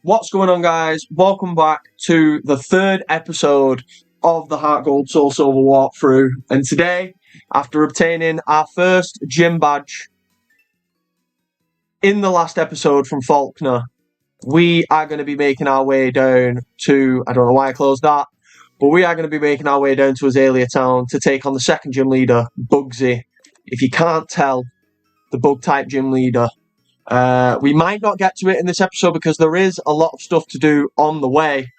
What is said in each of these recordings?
What's going on, guys? Welcome back to the third episode of the Heart Gold Soul Silver walkthrough. And today, after obtaining our first gym badge in the last episode from Faulkner, we are going to be making our way down to, I don't know why I closed that, but we are going to be making our way down to Azalea Town to take on the second gym leader, Bugsy. If you can't tell, the bug-type gym leader. We might not get to it in this episode because there is a lot of stuff to do on the way.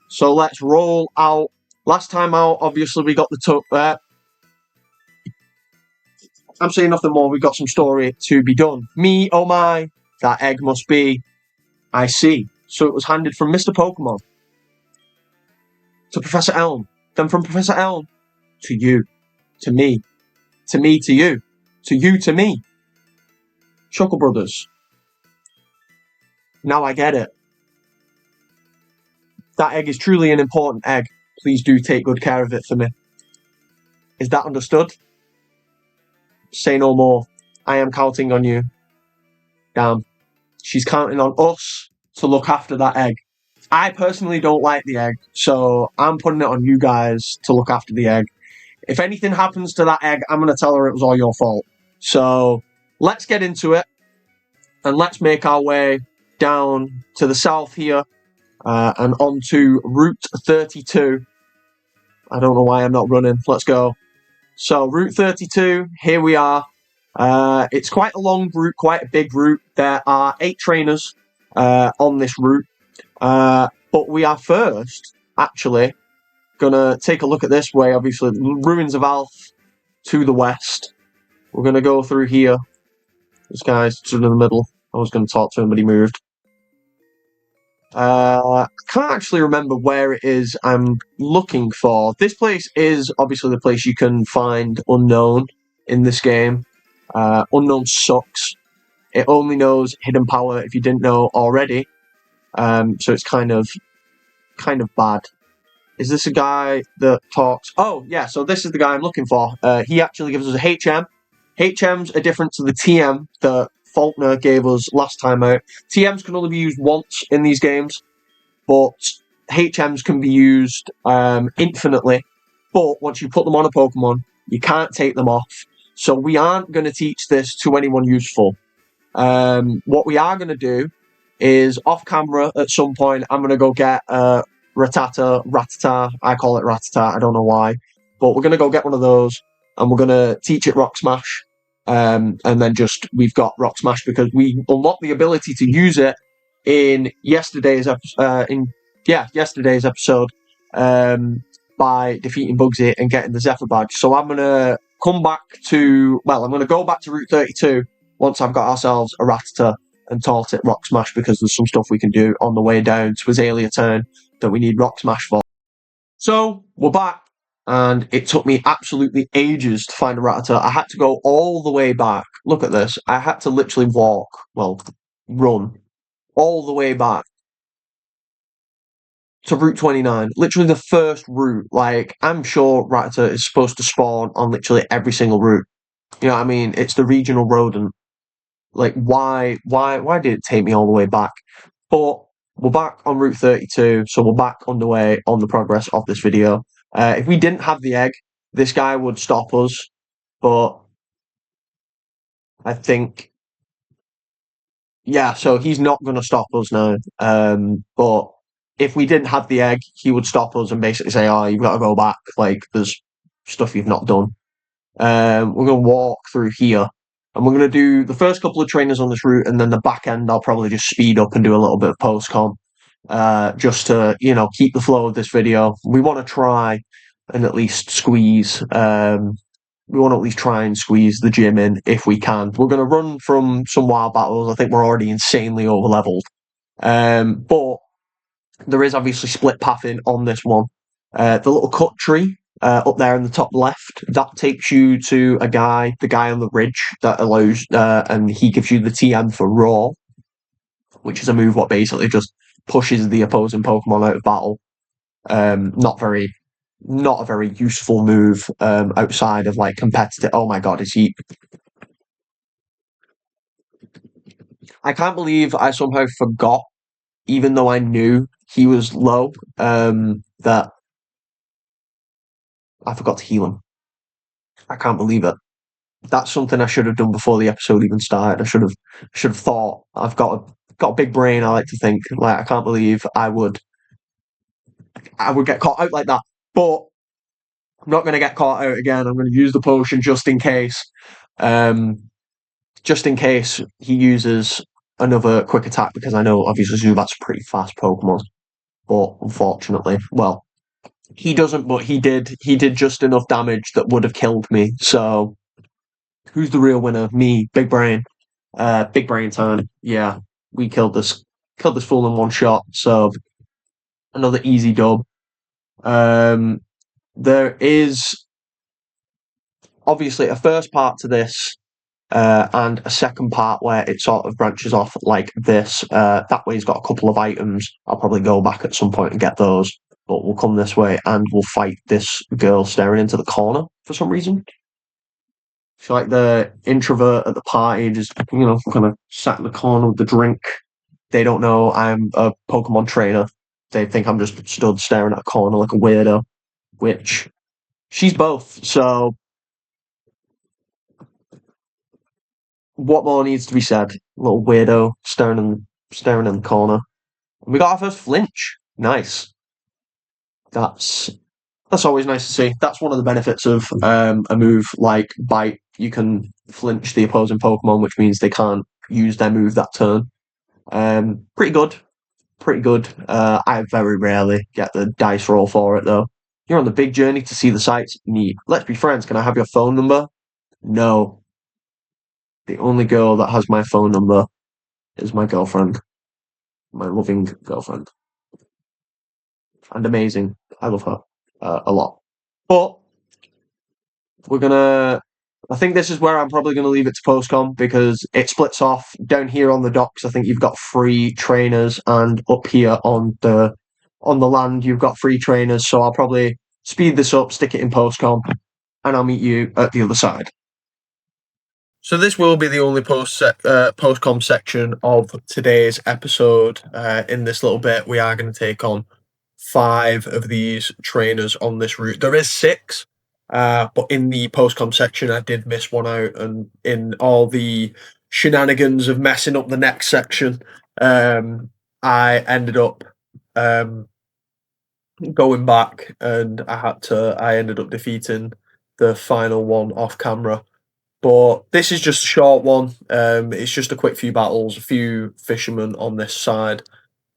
So let's roll out. Last time out, obviously, we got the I'm saying nothing more. We got some story to be done. Me, oh my, that egg must be. I see. So it was handed from Mr. Pokemon to Professor Elm. Then from Professor Elm to you, to me, to me, to you to me. Chuckle Brothers. Now I get it. That egg is truly an important egg. Please do take good care of it for me. Is that understood? Say no more. I am counting on you. Damn. She's counting on us to look after that egg. I personally don't like the egg, so I'm putting it on you guys to look after the egg. If anything happens to that egg, I'm going to tell her it was all your fault. So let's get into it, and let's make our way down to the south here and onto Route 32. I don't know why I'm not running. Let's go. So Route 32, here we are. It's quite a long route, quite a big route. There are 8 trainers on this route. But we are first, actually, going to take a look at this way. Obviously, Ruins of Alph to the west. We're going to go through here. This guy's stood in the middle. I was going to talk to him, but he moved. I can't actually remember where it is I'm looking for. This place is obviously the place you can find Unknown in this game. Unknown sucks. It only knows Hidden Power if you didn't know already. So it's kind of bad. Is this a guy that talks? Oh, yeah, so this is the guy I'm looking for. He actually gives us a HM. HMs are different to the TM that Faulkner gave us last time out. TMs can only be used once in these games, but HMs can be used infinitely. But once you put them on a Pokemon, you can't take them off. So we aren't going to teach this to anyone useful. What we are going to do is off camera at some point, I'm going to go get Rattata. I call it Rattata. I don't know why. But we're going to go get one of those and we're going to teach it Rock Smash. And then we've got Rock Smash because we unlocked the ability to use it in yesterday's episode by defeating Bugsy and getting the Zephyr badge. So I'm going to I'm going to go back to Route 32 once I've got ourselves a Rattata and taught it Rock Smash because there's some stuff we can do on the way down to Azalea Town that we need Rock Smash for. So we're back, and it took me absolutely ages to find a Rattata. I had to go all the way back. Look at this. I had to literally run all the way back to Route 29. Literally the first route. Like, I'm sure Rattata is supposed to spawn on literally every single route. You know what I mean? It's the regional rodent. Like, why did it take me all the way back? But we're back on Route 32, so we're back underway on the progress of this video. If we didn't have the egg, this guy would stop us, but I think, yeah, so he's not going to stop us now. But if we didn't have the egg, he would stop us and basically say, oh, you've got to go back, like, there's stuff you've not done. We're going to walk through here. And we're going to do the first couple of trainers on this route, and then the back end I'll probably just speed up and do a little bit of post-com, just to, keep the flow of this video. We want to try and at least squeeze, we want to at least try and squeeze the gym in if we can. We're going to run from some wild battles. I think we're already insanely over-leveled. But there is obviously split pathing on this one. The little cut tree, up there in the top left, that takes you to the guy on the ridge that allows, and he gives you the TM for Raw, which is a move what basically just pushes the opposing Pokemon out of battle. Not a very useful move outside of like competitive. Oh my god, is he? I can't believe I somehow forgot even though I knew he was low, that I forgot to heal him. I can't believe it. That's something I should have done before the episode even started. I should have thought. I've got a big brain. I like to think. Like I can't believe I would get caught out like that. But I'm not going to get caught out again. I'm going to use the potion just in case. Um, just in case he uses another quick attack, because I know obviously Zubat's a pretty fast Pokemon. But unfortunately, well, he doesn't. But he did. He did just enough damage that would have killed me. So who's the real winner? Me, Big Brain. Big Brain time. Yeah, we killed this fool in one shot. So another easy dub. Um, there is obviously a first part to this, and a second part where it sort of branches off like this. That way, he's got a couple of items. I'll probably go back at some point and get those. But we'll come this way and we'll fight this girl staring into the corner for some reason. She's like the introvert at the party, just kind of sat in the corner with the drink. They don't know I'm a Pokemon trainer. They think I'm just stood staring at a corner like a weirdo, which she's both. So what more needs to be said? Little weirdo staring in the corner. We got our first flinch. Nice. That's that's always nice to see. That's one of the benefits of a move like Bite. You can flinch the opposing Pokemon, which means they can't use their move that turn. Pretty good. Pretty good. I very rarely get the dice roll for it, though. You're on the big journey to see the sights. Neat. Let's be friends. Can I have your phone number? No. The only girl that has my phone number is my girlfriend. My loving girlfriend. And amazing. I love her a lot. But we're gonna. I think this is where I'm probably going to leave it to postcom because it splits off down here on the docks. I think you've got free trainers, and up here on the land you've got free trainers. So I'll probably speed this up, stick it in postcom, and I'll meet you at the other side. So this will be the only postcom section of today's episode. In this little bit, we are going to take on 5 of these trainers on this route. There is 6. But in the postcom section, I did miss one out, and in all the shenanigans of messing up the next section, I ended up going back, and I ended up defeating the final one off camera. But this is just a short one. It's just a quick few battles, a few fishermen on this side,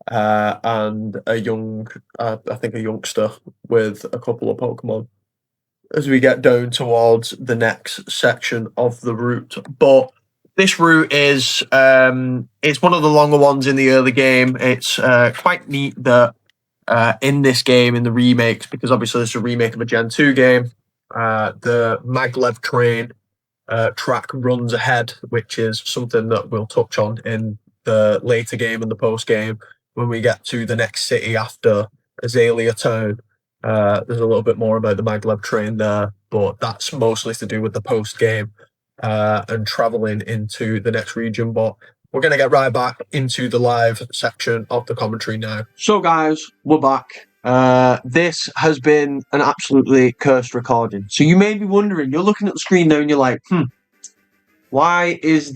and I think a youngster with a couple of Pokemon as we get down towards the next section of the route. But this route is it's one of the longer ones in the early game. It's quite neat that in this game, in the remakes, because obviously this is a remake of a Gen 2 game, the Maglev train track runs ahead, which is something that we'll touch on in the later game and the post game when we get to the next city after Azalea Town. There's a little bit more about the Maglev train there, but that's mostly to do with the post game and traveling into the next region. But we're going to get right back into the live section of the commentary now. So, guys, we're back. This has been an absolutely cursed recording. So you may be wondering, you're looking at the screen now and you're like, why is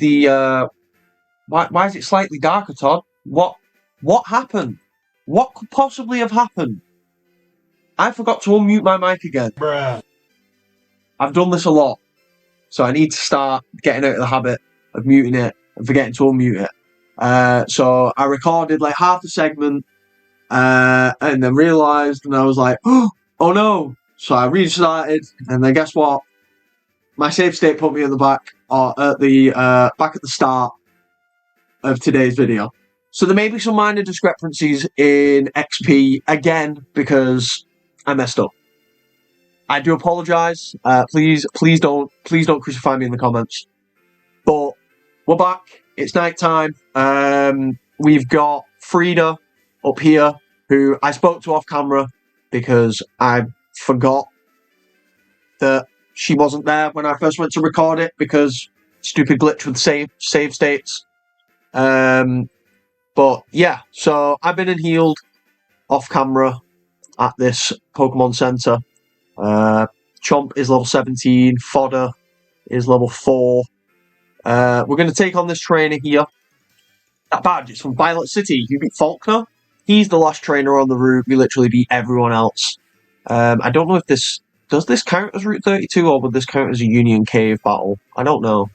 why is it slightly darker, Todd? What happened? What could possibly have happened? I forgot to unmute my mic again. Bruh. I've done this a lot, so I need to start getting out of the habit of muting it and forgetting to unmute it. So I recorded like half the segment, and then realised, and I was like, oh no. So I restarted, and then guess what? My save state put me at the back, or at the back at the start of today's video. So there may be some minor discrepancies in XP again because I messed up. I do apologise. Please don't crucify me in the comments. But we're back. It's night time. We've got Frida up here, who I spoke to off camera because I forgot that she wasn't there when I first went to record it because stupid glitch with save states. But yeah, so I've been and healed off camera at this Pokemon Center. Chomp is level 17, Fodder is level 4. We're going to take on this trainer here. That badge is from Violet City. You beat Faulkner. He's the last trainer on the route. We literally beat everyone else. I don't know if this... Does this count as Route 32 or would this count as a Union Cave battle? I don't know.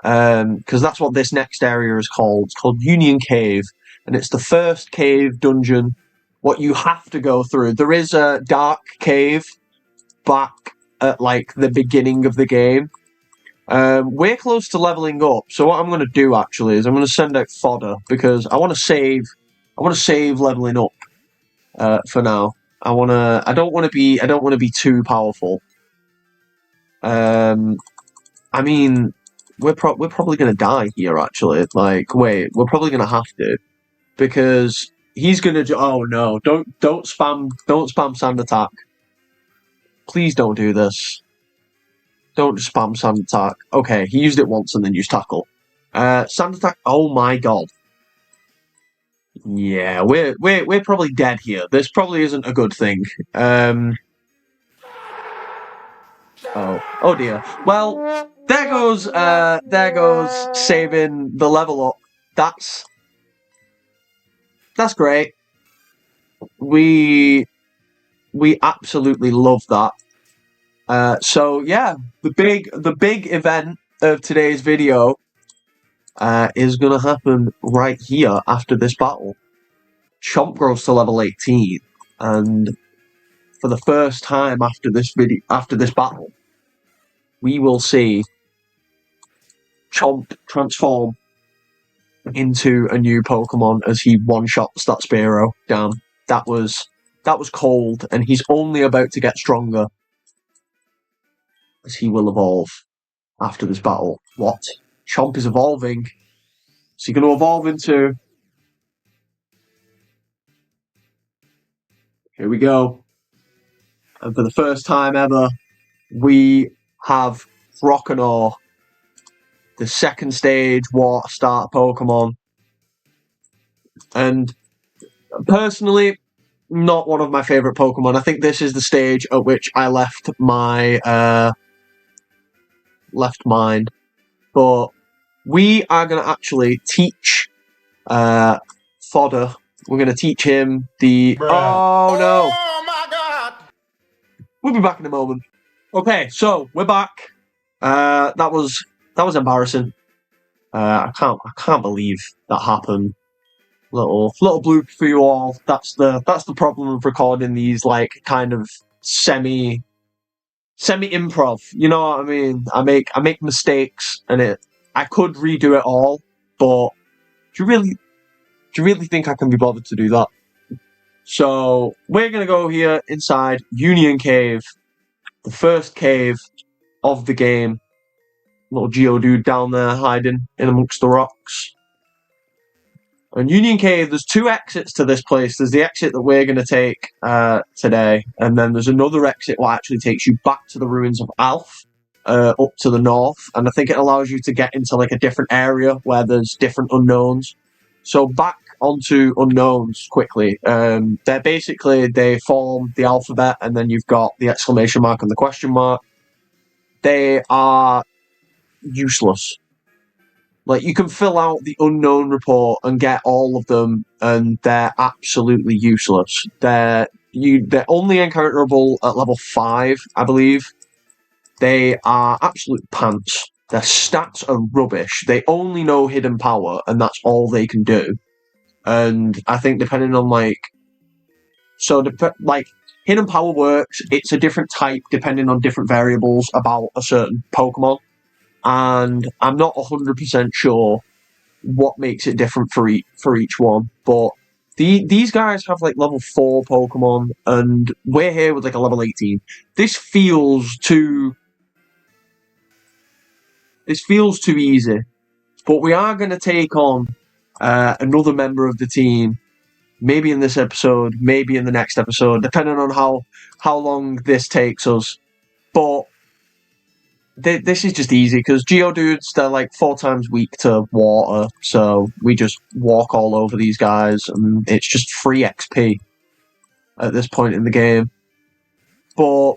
Because that's what this next area is called. It's called Union Cave. And it's the first cave dungeon. What you have to go through. There is a dark cave back at like the beginning of the game. We're close to leveling up, so what I'm going to do actually is I'm going to send out Fodder because I want to save leveling up for now. I don't want to be too powerful. I mean, we're probably going to die here actually. Like, wait, we're probably going to have to because he's going to. Oh no! Don't spam Sand Attack. Please don't do this. Don't spam Sand Attack. Okay, he used it once and then used Tackle. Sand Attack. Oh my god. Yeah, we're probably dead here. This probably isn't a good thing. Oh dear. Well, there goes saving the level up. That's great. We absolutely love that. So yeah, the big event of today's video is gonna happen right here after this battle. Chomp grows to level 18, and for the first time after this battle, we will see Chomp transform into a new Pokemon as he one-shots that Spearow down. That was cold, and he's only about to get stronger as he will evolve after this battle. What? Chomp is evolving. Is he going to evolve into... Here we go. And for the first time ever, we have Croconaw, the second stage water start Pokemon. And personally, not one of my favourite Pokemon. I think this is the stage at which I left mine. But we are going to actually teach Fodder. We're going to teach him the... Bruh. Oh, no. Oh, my God. We'll be back in a moment. Okay, so we're back. That was embarrassing. I can't believe that happened. Little bloop for you all. That's the problem of recording these like kind of semi improv. You know what I mean? I make mistakes, and I could redo it all, but do you really think I can be bothered to do that? So we're gonna go here inside Union Cave, the first cave of the game. Little Geodude down there hiding in amongst the rocks. And Union Cave, there's two exits to this place. There's the exit that we're going to take today, and then there's another exit what actually takes you back to the ruins of Alph, up to the north, and I think it allows you to get into like a different area where there's different unknowns. So back onto unknowns quickly. They form the alphabet, and then you've got the exclamation mark and the question mark. They are useless. Like, you can fill out the unknown report and get all of them, and they're absolutely useless. They're only encounterable at level 5, I believe. They are absolute pants. Their stats are rubbish. They only know Hidden Power, and that's all they can do. And I think depending on, Hidden Power works, it's a different type depending on different variables about a certain Pokemon. And I'm not 100% sure what makes it different for each one, but these guys have like level 4 Pokemon, and we're here with like a level 18. This feels too easy, but we are going to take on another member of the team, maybe in this episode, maybe in the next episode, depending on how long this takes us. But this is just easy because Geodudes, they're like 4 times weak to water, so we just walk all over these guys, and it's just free XP at this point in the game. But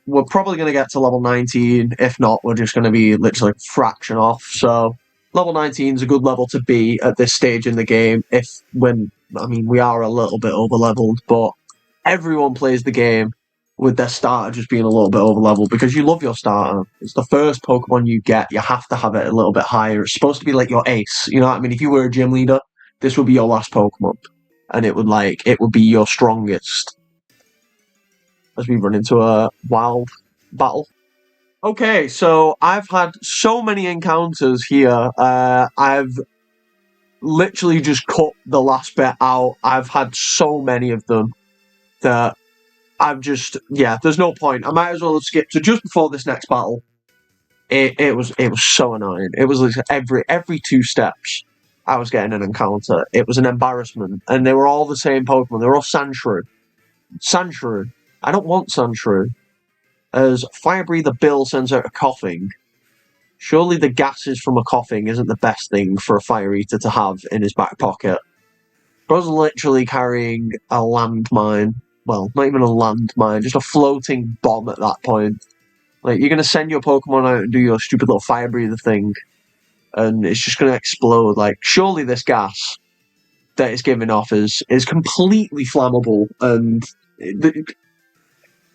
we're probably going to get to level 19. If not, we're just going to be literally a fraction off. So level 19 is a good level to be at this stage in the game. We are a little bit over leveled, but everyone plays the game with their starter just being a little bit over leveled because you love your starter. It's the first Pokemon you get. You have to have it a little bit higher. It's supposed to be like your ace. You know what I mean? If you were a gym leader, this would be your last Pokemon, and it would be your strongest. As we run into a wild battle. Okay, so I've had so many encounters here. I've literally just cut the last bit out. I've had so many of them that there's no point. I might as well have skipped. So just before this next battle, it was so annoying. It was like every 2 steps I was getting an encounter. It was an embarrassment, and they were all the same Pokemon. They were all Sandshrew. I don't want Sandshrew. As Fire Breather Bill sends out a coughing, surely the gases from a coughing isn't the best thing for a Fire Eater to have in his back pocket. Bro's literally carrying a landmine. Well, not even a landmine, just a floating bomb at that point. Like, you're going to send your Pokemon out and do your stupid little Fire Breather thing, and it's just going to explode. Like, surely this gas that it's giving off is completely flammable, and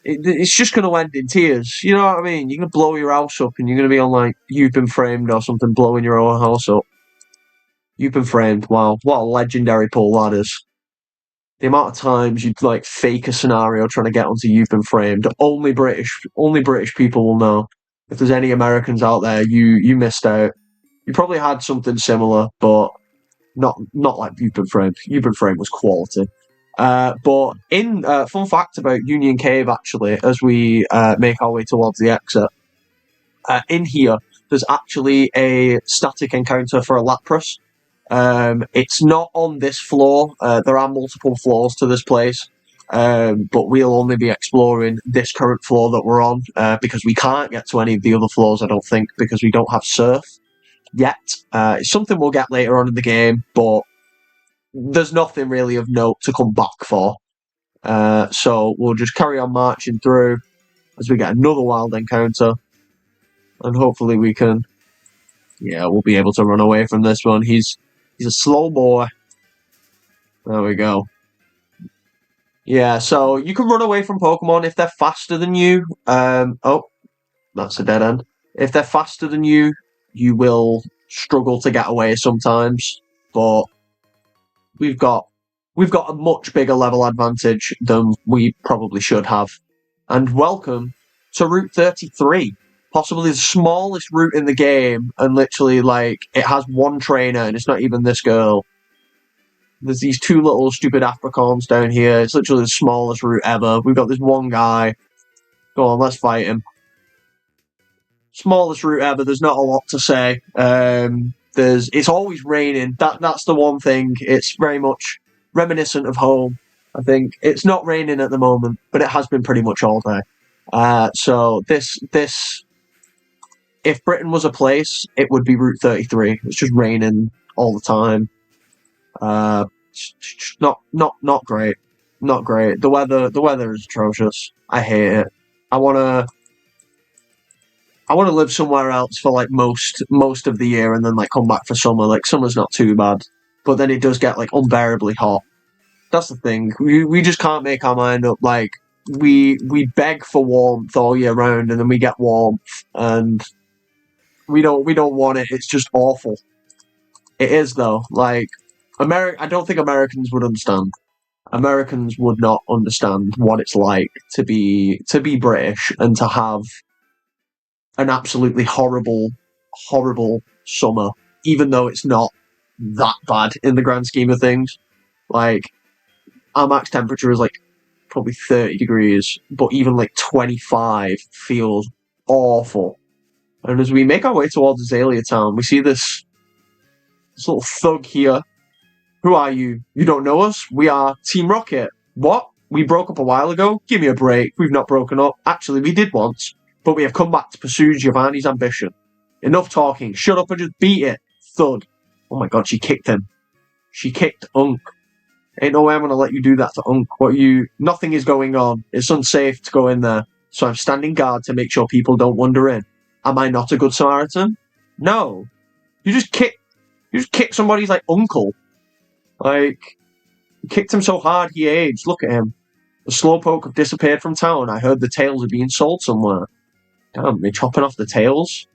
it's just going to end in tears. You know what I mean? You're going to blow your house up, and you're going to be on, like, You've Been Framed or something, blowing your own house up. You've Been Framed. Wow, what a legendary pull that is. The amount of times you'd, like, fake a scenario trying to get onto You've Been Framed. Only British people will know. If there's any Americans out there, you missed out. You probably had something similar, but not like You've Been Framed. You've Been Framed was quality. But in fun fact about Union Cave, actually, as we make our way towards the exit, in here there's actually a static encounter for a Lapras. It's not on this floor. There are multiple floors to this place, but we'll only be exploring this current floor that we're on because we can't get to any of the other floors, I don't think, because we don't have Surf yet. It's something we'll get later on in the game, but there's nothing really of note to come back for. So we'll just carry on marching through as we get another wild encounter. And hopefully we can... Yeah, we'll be able to run away from this one. He's a slow boy. There we go. Yeah, so you can run away from Pokemon if they're faster than you. Oh, that's a dead end. If they're faster than you, you will struggle to get away sometimes. But we've got a much bigger level advantage than we probably should have. And welcome to Route 33. Possibly the smallest route in the game, and literally, like, it has one trainer, and it's not even this girl. There's these 2 little stupid Apricorns down here. It's literally the smallest route ever. We've got this one guy. Go on, let's fight him. Smallest route ever. There's not a lot to say. It's always raining. That's the one thing. It's very much reminiscent of home. I think it's not raining at the moment, but it has been pretty much all day. So this. If Britain was a place, it would be Route 33. It's just raining all the time. Not great. Not great. The weather is atrocious. I hate it. I wanna live somewhere else for like most of the year and then like come back for summer. Like summer's not too bad, but then it does get like unbearably hot. That's the thing. We just can't make our mind up. Like we beg for warmth all year round, and then we get warmth, and we don't want it. It's just awful. It is though. Like I don't think Americans would understand. Americans would not understand what it's like to be British and to have an absolutely horrible summer, even though it's not that bad in the grand scheme of things. Like our max temperature is like probably 30 degrees, but even like 25 feels awful. And as we make our way towards Azalea Town, we see this little thug here. Who are you? You don't know us? We are Team Rocket. What? We broke up a while ago? Give me a break. We've not broken up. Actually, we did once. but we have come back to pursue Giovanni's ambition. Enough talking. Shut up and just beat it. Thud. Oh my god, she kicked him. She kicked Unk. Ain't no way I'm going to let you do that to Unk. Nothing is going on. It's unsafe to go in there. So I'm standing guard to make sure people don't wander in. Am I not a good Samaritan? No. You just kick somebody's, like, uncle. Like, you kicked him so hard he aged. Look at him. The Slowpoke have disappeared from town. I heard the tails are being sold somewhere. Damn, they're chopping off the tails?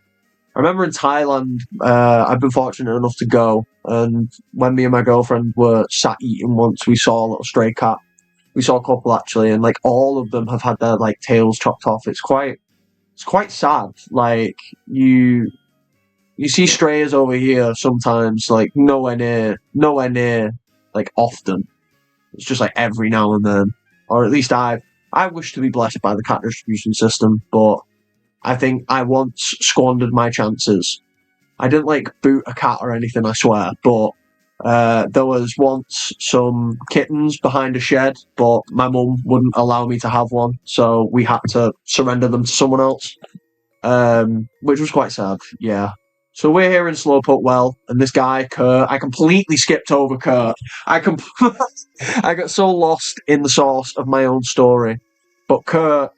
I remember in Thailand, I've been fortunate enough to go, and when me and my girlfriend were sat eating once, we saw a little stray cat. We saw a couple actually, and like all of them have had their like tails chopped off. It's quite sad. Like you see strays over here sometimes, like nowhere near, like often. It's just like every now and then, or at least I wish to be blessed by the cat distribution system, but I think I once squandered my chances. I didn't like boot a cat or anything, I swear, but there was once some kittens behind a shed, but my mum wouldn't allow me to have one, so we had to surrender them to someone else, which was quite sad, yeah. So we're here in Slowpoke Well, and this guy, Kurt, I completely skipped over Kurt. I got so lost in the source of my own story, but Kurt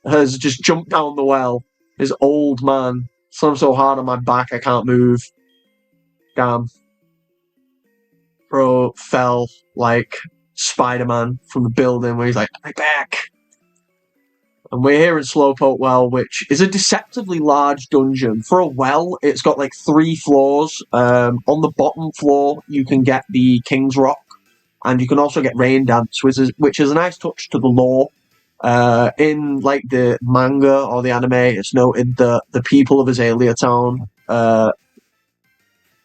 has just jumped down the well. His old man. So I'm so hard on my back I can't move. Damn. Bro fell like Spider-Man from the building where he's like, my back. And we're here in Slowpoke Well, which is a deceptively large dungeon. For a well, it's got like 3 floors. On the bottom floor, you can get the King's Rock, and you can also get Rain Dance, which is a nice touch to the lore. In like the manga or the anime, it's noted that the people of Azalea Town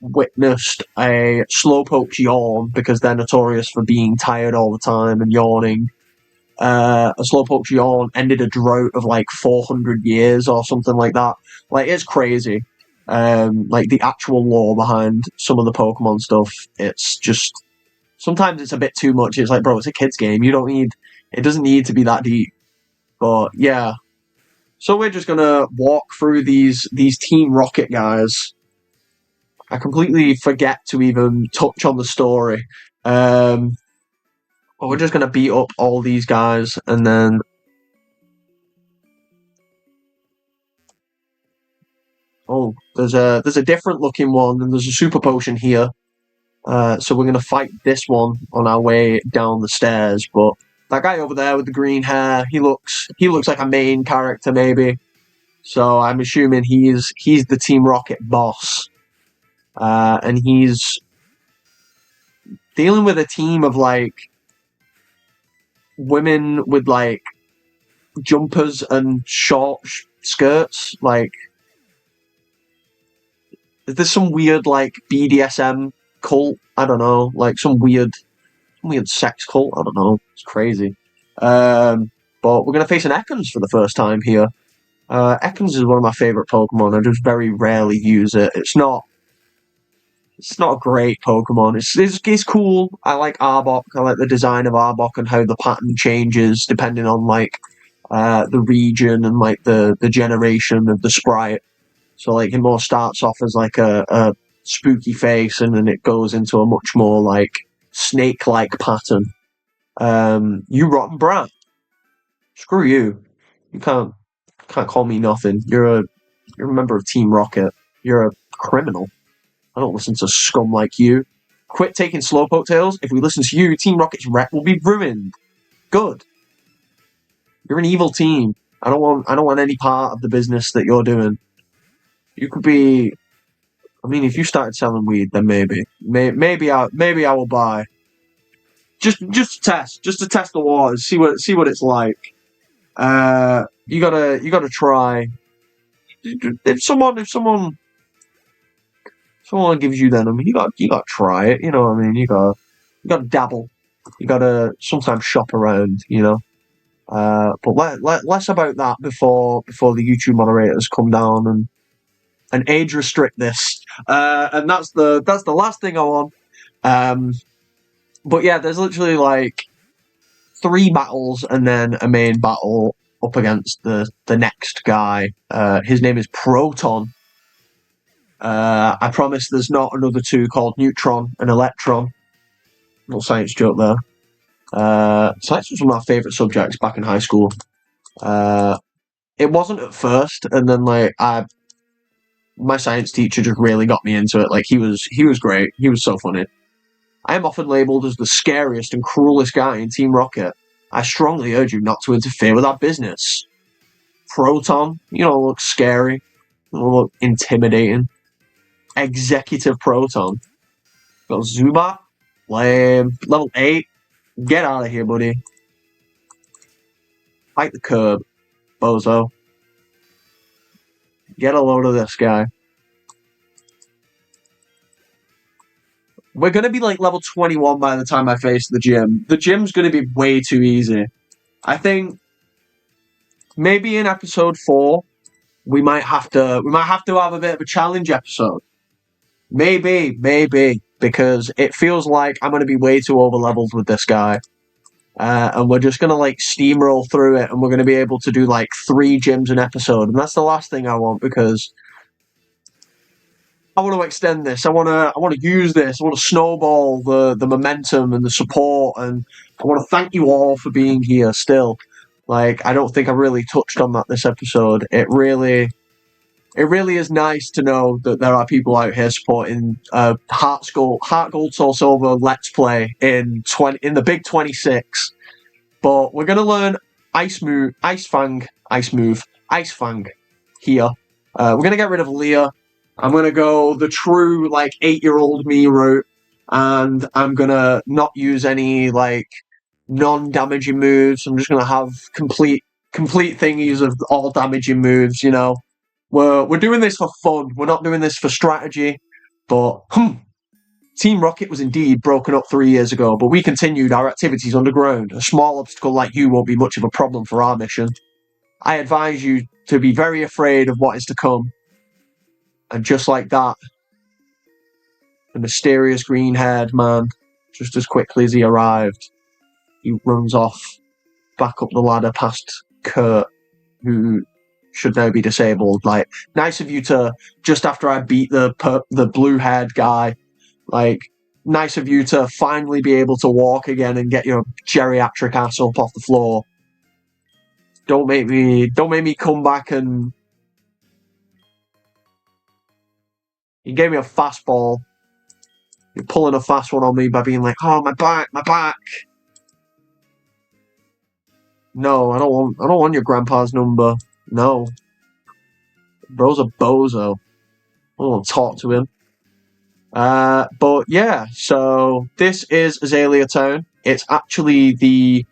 witnessed a Slowpoke's yawn because they're notorious for being tired all the time and yawning. A Slowpoke's yawn ended a drought of like 400 years or something like that. Like, it's crazy. Like the actual lore behind some of the Pokemon stuff, it's just sometimes it's a bit too much. It's like, bro, it's a kid's game. It doesn't need to be that deep. But yeah. So we're just gonna walk through these Team Rocket guys. I completely forget to even touch on the story. But we're just gonna beat up all these guys and then there's a different looking one and there's a super potion here. So we're gonna fight this one on our way down the stairs, but that guy over there with the green hair, he looks like a main character maybe. So I'm assuming he's the Team Rocket boss. And he's dealing with a team of like women with like jumpers and short skirts. Like, is this some weird like BDSM cult? I don't know, like some weird sex cult. I don't know. It's crazy. But we're gonna face an Ekans for the first time here. Ekans is one of my favorite Pokemon. I just very rarely use it. It's not a great Pokemon. It's cool. I like Arbok. I like the design of Arbok and how the pattern changes depending on like the region and like the generation of the sprite. So like it more starts off as like a spooky face and then it goes into a much more like snake-like pattern. You rotten brat. Screw you. You can't call me nothing. You're a member of Team Rocket. You're a criminal. I don't listen to scum like you. Quit taking Slowpoke tails. If we listen to you, Team Rocket's rep will be ruined. Good. You're an evil team. I don't want any part of the business that you're doing. You could be. I mean, if you started selling weed, then maybe I will buy. Just to test the waters, see what it's like. You gotta try. If someone gives you them, I mean, you got to try it. You know what I mean? You got to dabble. You got to sometimes shop around. You know. But less about that before the YouTube moderators come down and age restrict this. And that's the last thing I want. But yeah, there's literally like 3 battles and then a main battle up against the next guy. His name is Proton. I promise there's not another two called Neutron and Electron. Little science joke there. Science was one of my favourite subjects back in high school. It wasn't at first, and then my science teacher just really got me into it. Like he was great. He was so funny. I am often labelled as the scariest and cruelest guy in Team Rocket. I strongly urge you not to interfere with our business. Proton, look scary, look intimidating. Executive Proton. Got Zubat, lame. Level 8. Get out of here, buddy. Fight the curb, bozo. Get a load of this guy. We're going to be like level 21 by the time I face the gym. The gym's going to be way too easy. I think maybe in episode 4 we might have to have a bit of a challenge episode. Maybe, because it feels like I'm going to be way too over-leveled with this guy. And we're just going to like steamroll through it, and we're going to be able to do like 3 gyms an episode. And that's the last thing I want, because I want to extend this. I want to use this. I want to snowball the momentum and the support, and I want to thank you all for being here still. Like, I don't think I really touched on that this episode. It really is nice to know that there are people out here supporting Heart Gold Soul Silver Let's Play in the Big 26. But we're gonna learn Ice Fang here. We're gonna get rid of Leah. I'm gonna go the true 8-year-old me route, and I'm gonna not use any non-damaging moves. I'm just gonna have complete thingies of all damaging moves. We're doing this for fun. We're not doing this for strategy. But Team Rocket was indeed broken up 3 years ago, but we continued our activities underground. A small obstacle like you won't be much of a problem for our mission. I advise you to be very afraid of what is to come. And just like that, the mysterious green-haired man, just as quickly as he arrived, he runs off back up the ladder past Kurt, who should now be disabled. Nice of you to, just after I beat the blue-haired guy, nice of you to finally be able to walk again and get your geriatric ass up off the floor. Don't make me come back and... You gave me a fastball. You're pulling a fast one on me by being like, "Oh, my back." No, I don't want your grandpa's number. No. Bro's a bozo. I don't want to talk to him. But yeah, so this is Azalea Town. It's actually the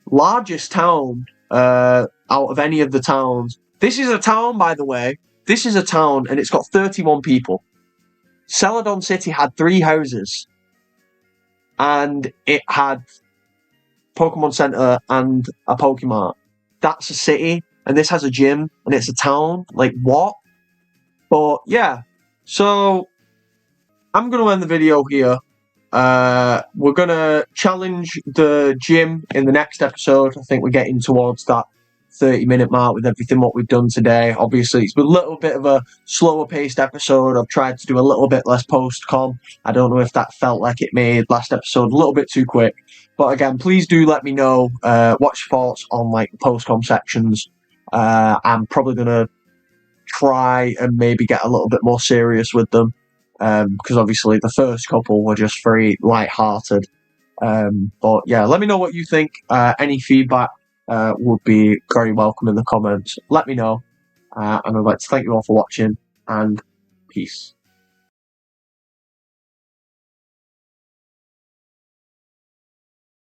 largest town out of any of the towns. This is a town, by the way. This is a town, and it's got 31 people. Celadon City had 3 houses, and it had Pokemon Center and a Pokemart. That's a city, and this has a gym, and it's a town. Like, what? But yeah, so I'm going to end the video here. We're going to challenge the gym in the next episode. I think we're getting towards that 30-minute mark with everything what we've done today. Obviously, it's been a little bit of a slower paced episode. I've tried to do a little bit less post-com. I don't know if that felt like it made last episode a little bit too quick. But again, please do let me know what's your thoughts on the post-com sections. I'm probably going to try and maybe get a little bit more serious with them. Because obviously the first couple were just very light-hearted. But yeah, let me know what you think. Any feedback would be very welcome in the comments. Let me know. And I'd like to thank you all for watching, and peace.